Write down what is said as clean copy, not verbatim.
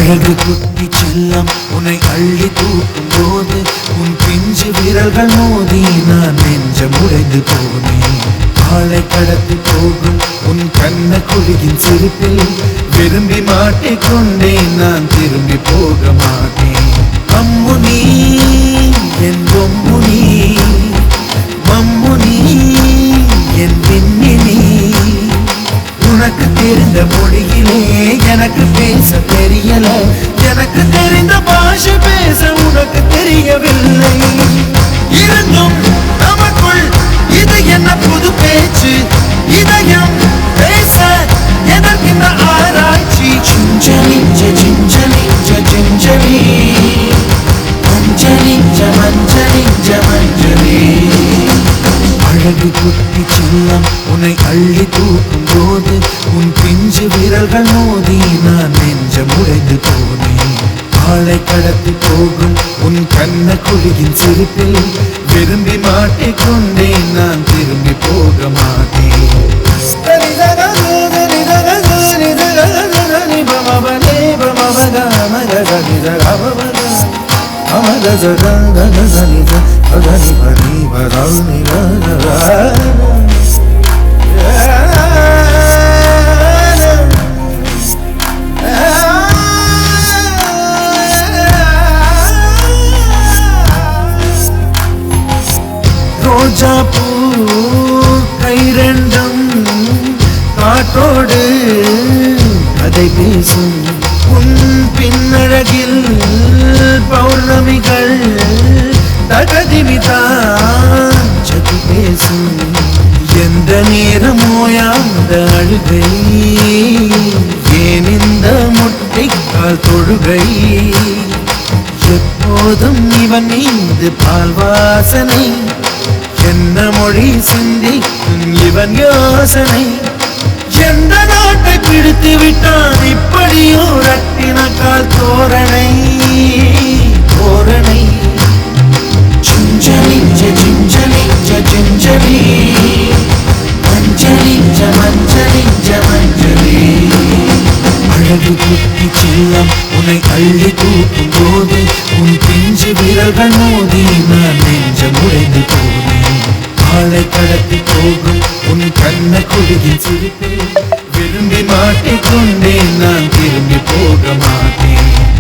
அழகு குட்டி செல்லம் உன்னை அள்ளி தூக்கும் போது உன் பிஞ்சு விரல்கள் மோதி நான் நெஞ்சம் உடைந்து போனேன். ஆளை கடத்தி போகும் உன் கண்ண குழியின் சிரிப்பில் விரும்பி மாட்டிக்கொண்டேன். நான் திரும்பி போக மாட்டேன். அம்முனி என் பொம்முனி, மம்முனி என் பின்னினி. உனக்கு தெரிந்த மொழியிலே எனக்கு பேச தெரியல. எனக்கு தெரிந்த பாஷை பேச உனக்கு தெரியவில்லை. இருந்தும் நமக்குள் இது என்ன புது பேச்சு? இதயம் பேச எதற்கின்ற ஆராய்ச்சி? Gingelly gingelly gingelly மஞ்சளி மஞ்சளி மஞ்சளி. அழகு குட்டி செல்லம் உன்னை அள்ளி தூக்கும் போது உன் பிஞ்சு விரல்கள் மோதி நான் நெஞ்சம் உடைந்து போனேன். ஆளை கடத்தி போகும் உன் கண்ண குழியின் சிரிப்பில் விரும்பி மாட்டிக்கொண்டேன். நான் திரும்பி போக மாட்டேன். ரோஜா பூ கை ரெண்டும் காற்றோடு கதை பேசும். உன் பின்னழகில் பௌர்ணமிகள் தகதிமிதான் சதி பேசும். எந்த நேரமோயாந்த அழுகை, ஏன் இந்த முட்டைக்கால் தொழுகை? எப்போதும் இவன் மீது பால் வாசனை. என்ன மொழி சிந்திக்கும் இவன் யோசனை? எந்த நாட்டை பிடித்து விட்டான் இப்படியோ ரட்டின கால் தோரணை தோரணை. Gingelly gingelly gingelly மஞ்சளி மஞ்சளி மஞ்சளி. அழகு குட்டி செல்லம் உன்னை அள்ளி தூக்கும் போது உன் பிஞ்சு விரல்கள் மோதி நான் நெஞ்சம் உடைந்து போனேன். ஆளை கடத்தி போகும் உன் கண்ண குழியின் சிரிப்பில் விரும்பி மாட்டிக்கொண்டேன். நான் திரும்பி போக மாட்டேன்.